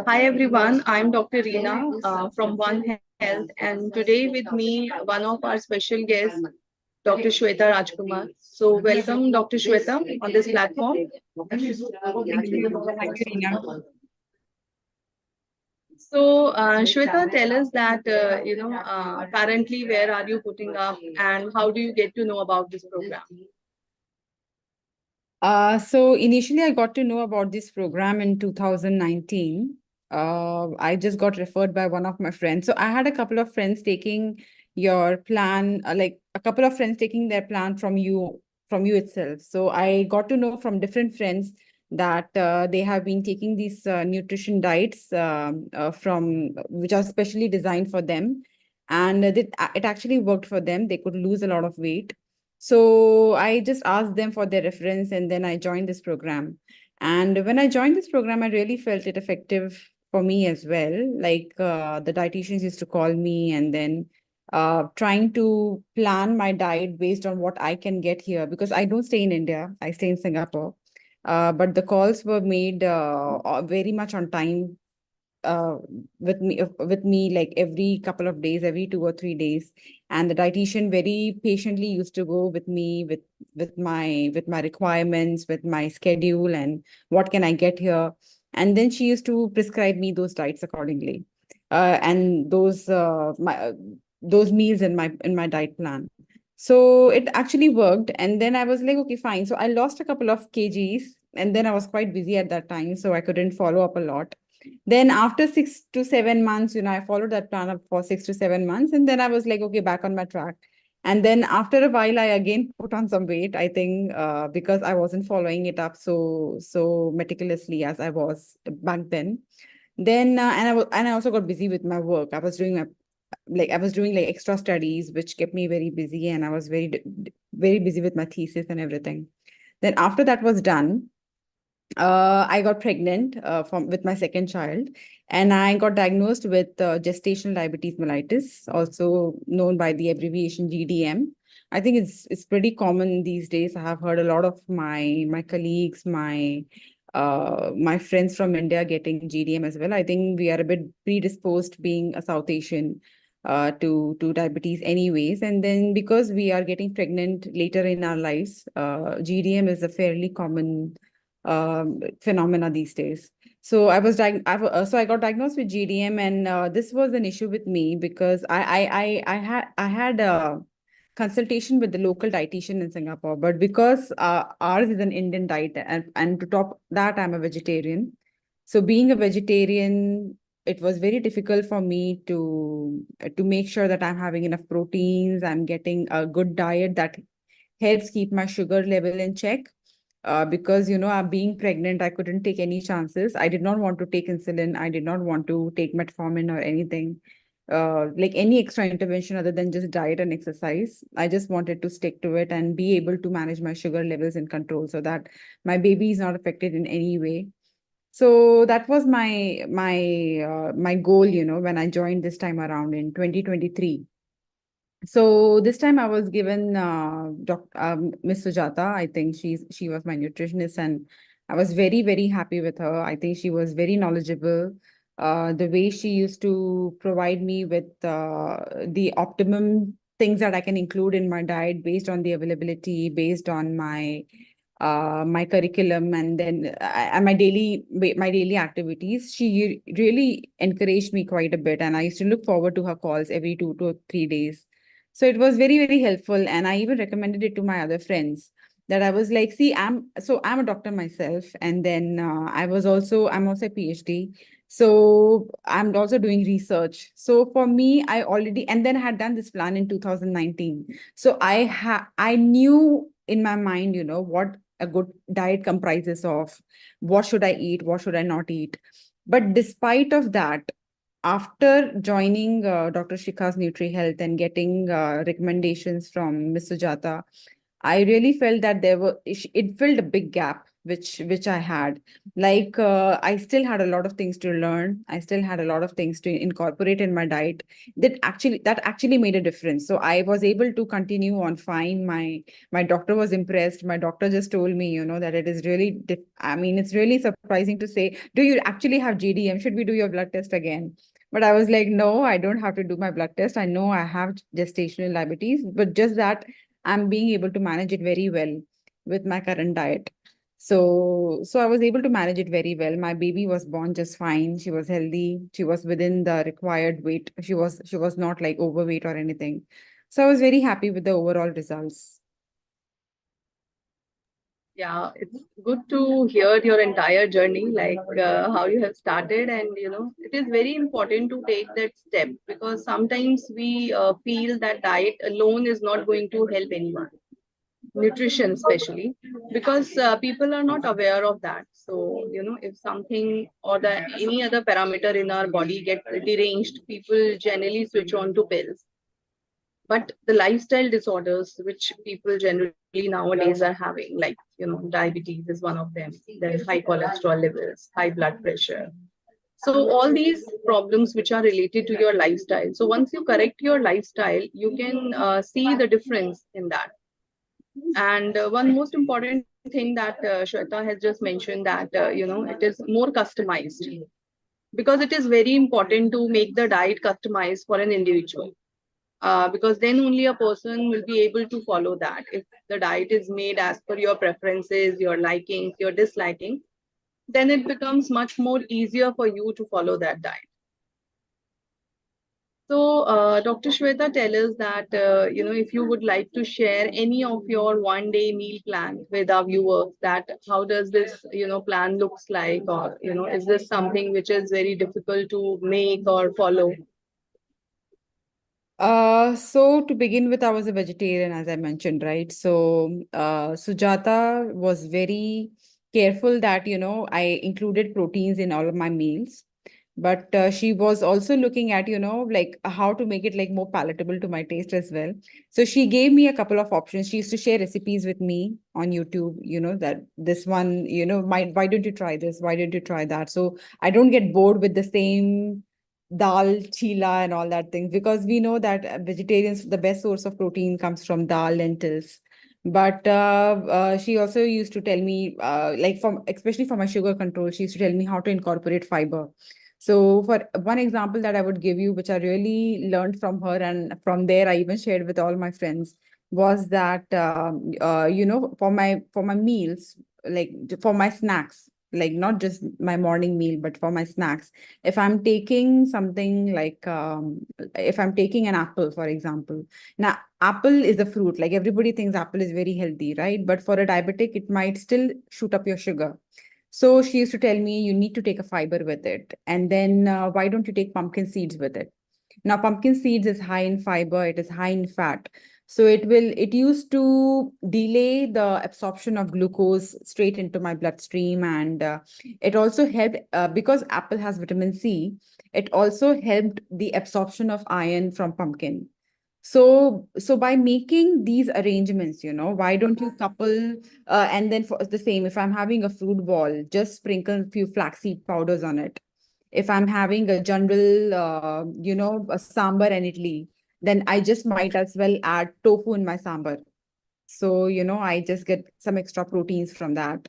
Hi everyone, I'm Dr. Reena from One Health, and today with me one of our special guests, Dr. Shweta Rajkumar. So welcome, Dr. Shweta, on this platform. Thank you, Reena. So Shweta, tell us that currently where are you putting up, and how do you get to know about this program? So initially, I got to know about this program in 2019. I just got referred by one of my friends. So I had a couple of friends taking your plan, like a couple of friends taking their plan from you itself. So I got to know from different friends that they have been taking these nutrition diets from which are specially designed for them, and it actually worked for them. They could lose a lot of weight. So I just asked them for their reference and then I joined this program. And when I joined this program, I really felt it effective for me as well. Like the dietitians used to call me and then trying to plan my diet based on what I can get here because I don't stay in India, I stay in Singapore. But the calls were made very much on time uh, with me like every couple of days, every 2 or 3 days, and the dietitian very patiently used to go with me with my requirements, with my schedule, and what can I get here, and then she used to prescribe me those diets accordingly, and those meals in my diet plan. So it actually worked, and then I was like, okay, fine. So I lost a couple of kgs, and then I was quite busy at that time, so I couldn't follow up a lot. Then after 6 to 7 months, I followed that plan up for 6 to 7 months. And then I was like, okay, back on my track. And then after a while, I again put on some weight, I think, because I wasn't following it up so meticulously as I was back then. Then and I also got busy with my work. I was doing like extra studies, which kept me very busy, and I was very busy with my thesis and everything. Then after that was done, I got pregnant from with my second child, and I got diagnosed with gestational diabetes mellitus, also known by the abbreviation GDM. I think it's pretty common these days. I have heard a lot of my colleagues, my friends from India getting GDM as well. I think we are a bit predisposed, being a South Asian, to diabetes anyways. And then because we are getting pregnant later in our lives, GDM is a fairly common phenomena these days. So I got diagnosed with GDM, and this was an issue with me because I had a consultation with the local dietitian in Singapore, but because ours is an Indian diet, and to top that, I'm a vegetarian. So being a vegetarian, it was very difficult for me to make sure that I'm having enough proteins, I'm getting a good diet that helps keep my sugar level in check, because I'm being pregnant, I couldn't take any chances. I did not want to take insulin. I did not want to take metformin or anything, like any extra intervention other than just diet and exercise. I just wanted to stick to it and be able to manage my sugar levels in control so that my baby is not affected in any way. So that was my goal, when I joined this time around in 2023. So this time I was given Miss Sujata. I think she was my nutritionist, and I was very, very happy with her. I think she was very knowledgeable. The way she used to provide me with the optimum things that I can include in my diet based on the availability, based on my curriculum, and then and my daily activities. She really encouraged me quite a bit, and I used to look forward to her calls every 2 to 3 days. So it was very, very helpful. And I even recommended it to my other friends, that I was like, see, I'm a doctor myself. And then I'm also a PhD. So I'm also doing research. So for me, I already, and then I had done this plan in 2019. So I knew in my mind, what a good diet comprises of, what should I eat, what should I not eat. But despite of that, after joining Dr. Shikha's Nutri Health and getting recommendations from Ms. Sujata, I really felt that it filled a big gap which I had. Like I still had a lot of things to learn. I still had a lot of things to incorporate in my diet. That actually made a difference. So I was able to continue on fine. My doctor was impressed. My doctor just told me, that it is really I mean, it's really surprising to say, do you actually have GDM? Should we do your blood test again? But I was like, no, I don't have to do my blood test. I know I have gestational diabetes, but just that I'm being able to manage it very well with my current diet. So I was able to manage it very well. My baby was born just fine. She was healthy. She was within the required weight. She was not like overweight or anything. So I was very happy with the overall results. Yeah, it's good to hear your entire journey, like how you have started. And it is very important to take that step, because sometimes we feel that diet alone is not going to help anyone, nutrition especially, because people are not aware of that. So if something or the any other parameter in our body get deranged, people generally switch on to pills. But the lifestyle disorders which people generally nowadays are having, like diabetes is one of them, there's high cholesterol levels, high blood pressure, so all these problems which are related to your lifestyle. So once you correct your lifestyle, you can see the difference in that. And one most important thing that Shweta has just mentioned, that it is more customized, because it is very important to make the diet customized for an individual, because then only a person will be able to follow that. If the diet is made as per your preferences, your likings, your disliking, then it becomes much more easier for you to follow that diet. So, Dr. Shweta, tell us that, if you would like to share any of your one-day meal plan with our viewers, that how does this, plan looks like, or, is this something which is very difficult to make or follow? So to begin with, I was a vegetarian, as I mentioned, right? So, Sujata was very careful that, I included proteins in all of my meals. But she was also looking at, like how to make it like more palatable to my taste as well. So she gave me a couple of options. She used to share recipes with me on YouTube, that this one, why don't you try this? Why don't you try that? So I don't get bored with the same dal, chila, and all that things, because we know that vegetarians, the best source of protein comes from dal, lentils. But she also used to tell me, like especially for my sugar control, she used to tell me how to incorporate fiber. So for one example that I would give you, which I really learned from her, and from there I even shared with all my friends, was that for my meals, like for my snacks, like not just my morning meal, but for my snacks, if I'm taking something like if I'm taking an apple, for example. Now, apple is a fruit. Like everybody thinks apple is very healthy, right? But for a diabetic, it might still shoot up your sugar. So she used to tell me, you need to take a fiber with it. And then why don't you take pumpkin seeds with it? Now, pumpkin seeds is high in fiber, it is high in fat. So it used to delay the absorption of glucose straight into my bloodstream. And it also helped, because apple has vitamin C, it also helped the absorption of iron from pumpkin. So by making these arrangements, why don't you couple, and then for the same, if I'm having a fruit ball, just sprinkle a few flaxseed powders on it. If I'm having a general, a sambar and idli, then I just might as well add tofu in my sambar. So, I just get some extra proteins from that.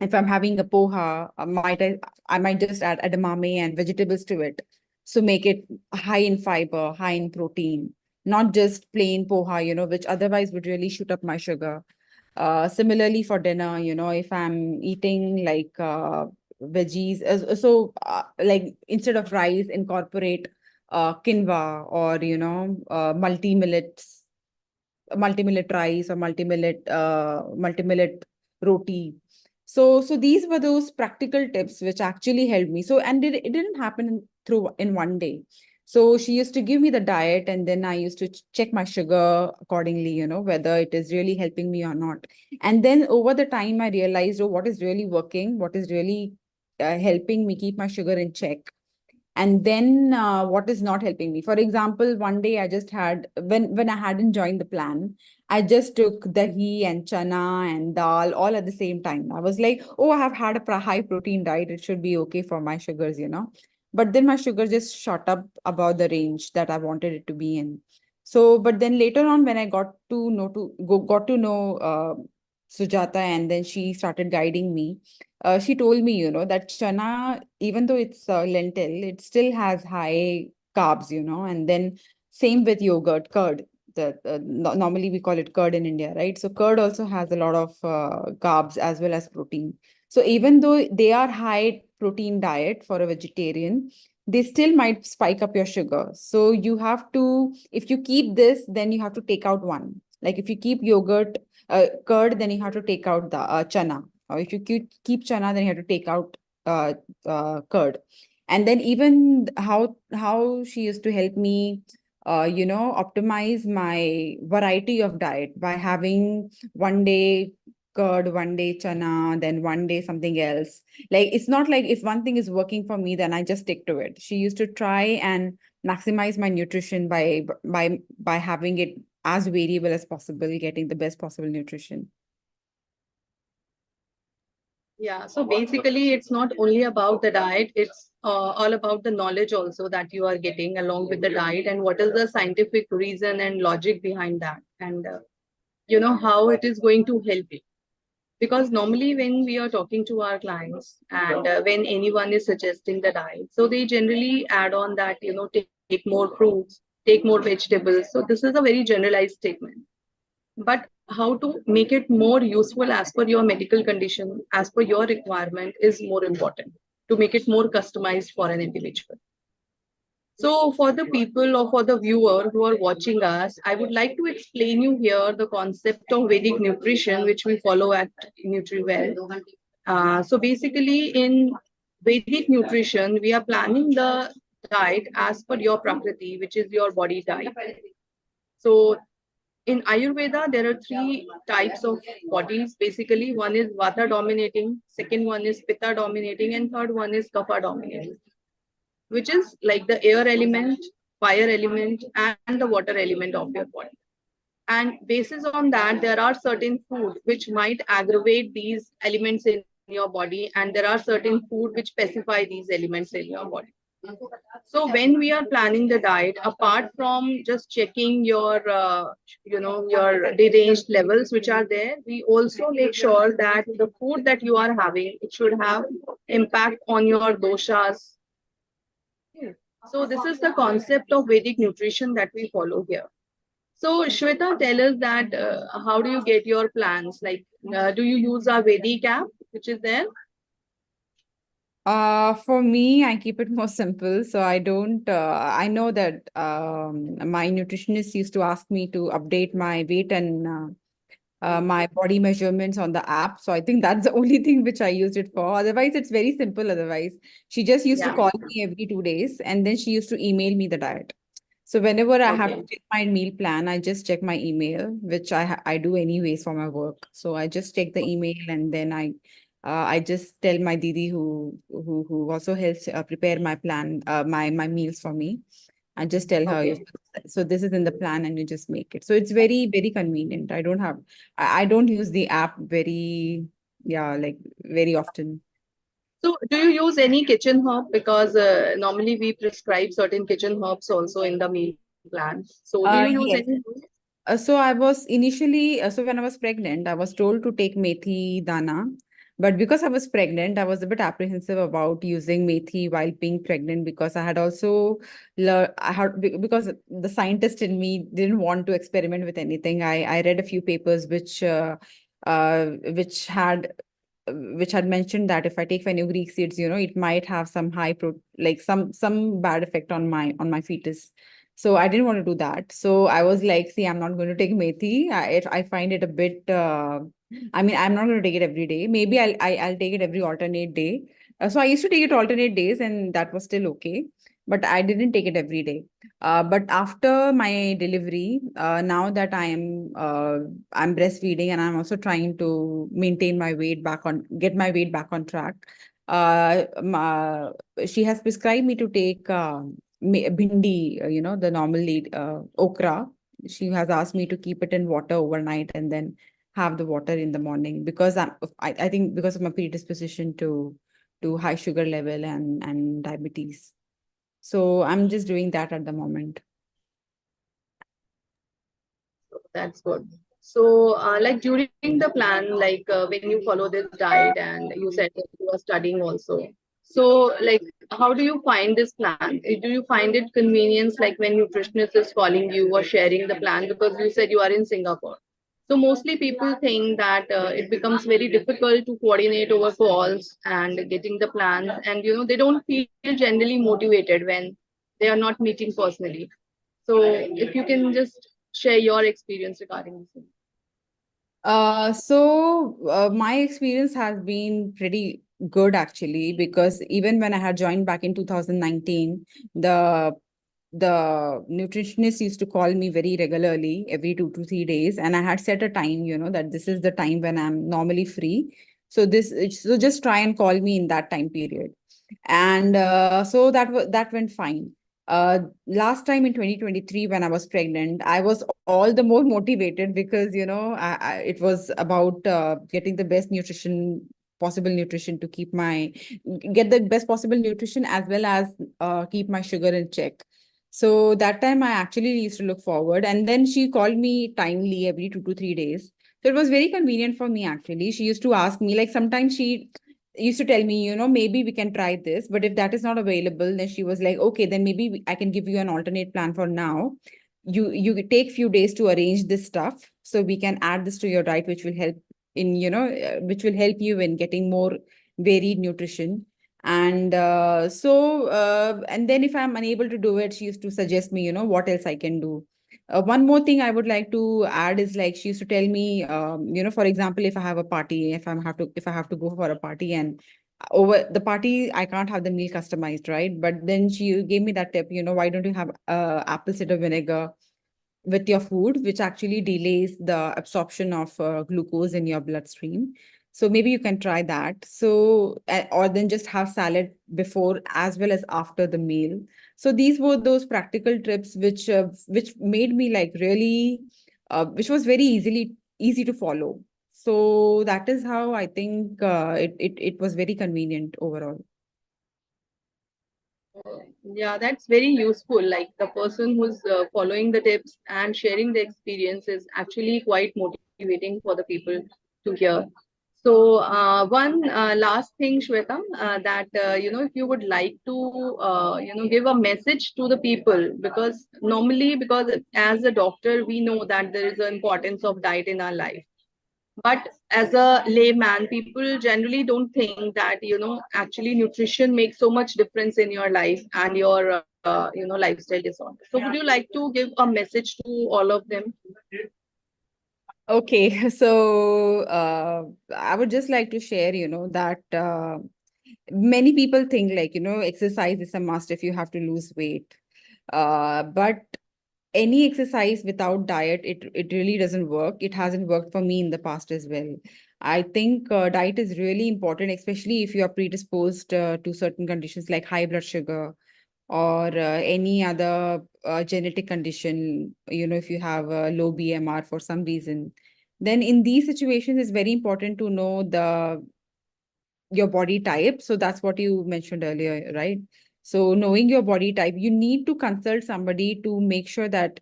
If I'm having a poha, I might just add edamame and vegetables to it. So make it high in fiber, high in protein, not just plain poha, which otherwise would really shoot up my sugar. Similarly for dinner, if I'm eating like veggies, like instead of rice, incorporate quinoa, or multi-millet rice, or multi-millet roti. So these were those practical tips which actually helped me. So, and it didn't happen through in one day. So she used to give me the diet, and then I used to check my sugar accordingly, whether it is really helping me or not. And then over the time, I realized, oh, what is really working, what is really helping me keep my sugar in check, and then what is not helping me. For example, one day I just had, when I hadn't joined the plan, I just took dahi and chana and dal all at the same time. I was like, oh, I have had a high protein diet. It should be okay for my sugars, you know. But then my sugar just shot up above the range that I wanted it to be in. So, but then later on, when I got to know Sujata, and then she started guiding me. She told me, you know, that chana, even though it's lentil, it still has high carbs, you know, and then same with yogurt, curd. Normally we call it curd in India, right? So curd also has a lot of carbs as well as protein. So even though they are high protein diet for a vegetarian, they still might spike up your sugar. So you have to, if you keep this, then you have to take out one. Like if you keep yogurt, curd, then you have to take out the chana. Or if you keep chana, then you have to take out uh, curd. And then even how she used to help me optimize my variety of diet by having one day curd, one day chana, then one day something else. Like it's not like if one thing is working for me, then I just stick to it. She used to try and maximize my nutrition by having it as variable as possible, getting the best possible nutrition. Yeah, so basically, it's not only about the diet, it's all about the knowledge also that you are getting along with the diet, and what is the scientific reason and logic behind that, and how it is going to help you. Because normally, when we are talking to our clients and when anyone is suggesting the diet, so they generally add on that, take more fruits, take more vegetables. So, this is a very generalized statement. But how to make it more useful as per your medical condition, as per your requirement, is more important to make it more customized for an individual. So, for the people or for the viewer who are watching us, I would like to explain you here the concept of Vedic nutrition, which we follow at NutriWell. So, basically, in Vedic nutrition, we are planning the diet as per your prakriti, which is your body type. So, in Ayurveda, there are three types of bodies. Basically, one is Vata dominating, second one is Pitta dominating, and third one is Kapha dominating, which is like the air element, fire element, and the water element of your body. And basis on that, there are certain food which might aggravate these elements in your body, and there are certain food which specify these elements in your body. So when we are planning the diet, apart from just checking your deranged levels which are there, we also make sure that the food that you are having, it should have impact on your doshas. So this is the concept of Vedic nutrition that we follow here. So Shweta, tell us that how do you get your plans? Like, do you use a Vedic app which is there? For me, I keep it more simple. So I don't, I know that my nutritionist used to ask me to update my weight and my body measurements on the app. So I think that's the only thing which I used it for. Otherwise, it's very simple. Otherwise, she just used to Yeah. call me every 2 days and then she used to email me the diet. So whenever I have to Okay. check my meal plan, I just check my email, which I do anyways for my work. So I just check the email and then I just tell my didi who also helps prepare my plan my meals for me. I just tell her Okay. so this is in the plan and you just make it. So it's very very convenient. I don't use the app very like very often. So, do you use any kitchen herb? Because normally we prescribe certain kitchen herbs also in the meal plan. So, do you use any? Yes. So I was initially, so when I was pregnant, I was told to take methi dana. But because I was pregnant, I was a bit apprehensive about using methi while being pregnant because I had also because the scientist in me didn't want to experiment with anything. I read a few papers uh, which had which had mentioned that if I take fenugreek seeds, it might have some like some bad effect on my fetus. So I didn't want to do that. So I was like, see, I'm not going to take methi. I find it a bit. I mean, I'm not going to take it every day. Maybe I'll take it every alternate day. So I used to take it alternate days, and that was still okay. But I didn't take it every day. But after my delivery, now that I'm breastfeeding and I'm also trying to get my weight back on track. She has prescribed me to take bhindi, the normal okra. She has asked me to keep it in water overnight and then have the water in the morning, because I think because of my predisposition to high sugar level and diabetes. So I'm just doing that at the moment. That's good. So, like during the plan, like when you follow this diet, and you said that you are studying also. So, like, how do you find this plan? Do you find it convenience, like when nutritionist is calling you or sharing the plan? Because you said you are in Singapore. So mostly people think that it becomes very difficult to coordinate over calls and getting the plans, and they don't feel generally motivated when they are not meeting personally. So if you can just share your experience regarding this. My experience has been pretty good actually, because even when I had joined back in 2019, the the nutritionist used to call me very regularly every 2 to 3 days, and I had set a time, that this is the time when I'm normally free. So just try and call me in that time period. And so that went fine. Last time in 2023, when I was pregnant, I was all the more motivated because, it was about getting the best nutrition, possible nutrition, to get the best possible nutrition, as well as keep my sugar in check. So that time I actually used to look forward. And then she called me timely every 2 to 3 days. So it was very convenient for me actually. She used to ask me, like, sometimes she used to tell me, maybe we can try this, but if that is not available, then she was like, okay, then maybe I can give you an alternate plan for now. You take few days to arrange this stuff, so we can add this to your diet, which will help which will help you in getting more varied nutrition. And then if I'm unable to do it, she used to suggest me, what else I can do. One more thing I would like to add is, like, she used to tell me, for example, if I have a party, if I have to go for a party, and over the party I can't have the meal customized, right? But then she gave me that tip, why don't you have apple cider vinegar with your food, which actually delays the absorption of glucose in your bloodstream. So maybe you can try that. Or then just have salad before as well as after the meal. So these were those practical tips which made me, like, really, which was very easy to follow. So that is how I think it was very convenient overall. Yeah, that's very useful. Like the person who's following the tips and sharing the experience is actually quite motivating for the people to hear. So, one last thing, Shweta, that if you would like to, give a message to the people, because normally, because as a doctor, we know that there is an importance of diet in our life. But as a layman, people generally don't think that, actually nutrition makes so much difference in your life and your, lifestyle disorder. So would you like to give a message to all of them? Okay, so I would just like to share, that many people think, like, exercise is a must if you have to lose weight. But any exercise without diet, it really doesn't work. It hasn't worked for me in the past as well. I think diet is really important, especially if you are predisposed to certain conditions like high blood sugar, or any other genetic condition. If you have a low BMR for some reason, then in these situations it's very important to know the your body type. So that's what you mentioned earlier, right? So knowing your body type, you need to consult somebody to make sure that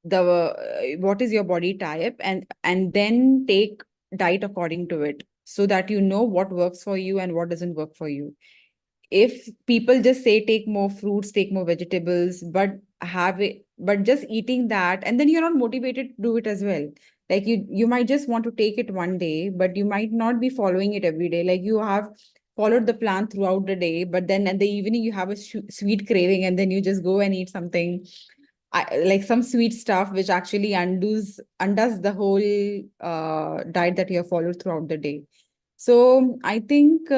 what is your body type, and then take diet according to it, so that you know what works for you and what doesn't work for you. If people just say take more fruits, take more vegetables, but just eating that, and then you're not motivated to do it as well. Like, you might just want to take it one day, but you might not be following it every day. Like, you have followed the plan throughout the day, but then at the evening you have a sweet craving, and then you just go and eat something, like some sweet stuff, which actually undoes the whole diet that you have followed throughout the day. So I think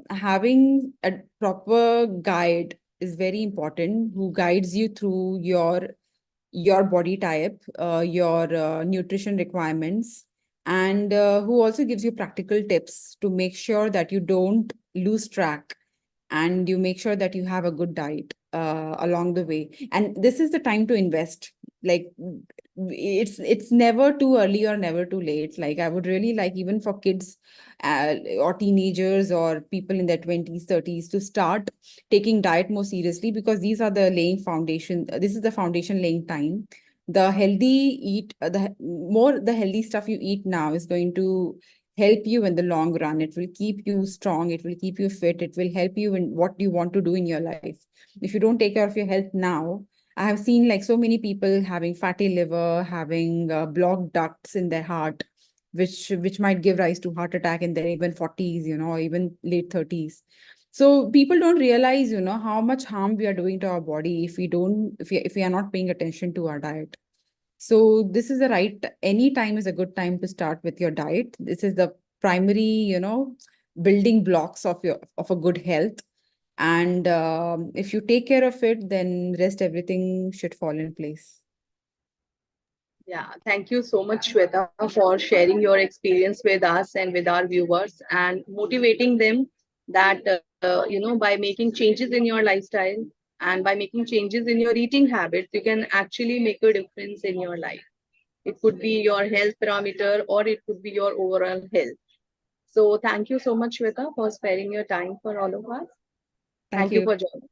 having a proper guide is very important, who guides you through your body type, your nutrition requirements, and who also gives you practical tips to make sure that you don't lose track, and you make sure that you have a good diet along the way. And this is the time to invest. Like, it's never too early or never too late. Like I would really like, even for kids or teenagers or people in their 20s 30s, to start taking diet more seriously, because these are the laying foundation, this is the foundation laying time. The healthy eat the more the healthy stuff you eat now is going to help you in the long run. It will keep you strong, it will keep you fit, it will help you in what you want to do in your life. If you don't take care of your health now, I have seen like so many people having fatty liver, having blocked ducts in their heart, which might give rise to heart attack in their even 40s, or even late 30s. So people don't realize, how much harm we are doing to our body if we don't, if we are not paying attention to our diet. So this is the right, any time is a good time to start with your diet. This is the primary, building blocks of your of a good health. And if you take care of it, then rest everything should fall in place. Yeah, thank you so much, Shweta, for sharing your experience with us and with our viewers and motivating them that, by making changes in your lifestyle and by making changes in your eating habits, you can actually make a difference in your life. It could be your health parameter or it could be your overall health. So, thank you so much, Shweta, for sparing your time for all of us. Thank Thank you you. for joining.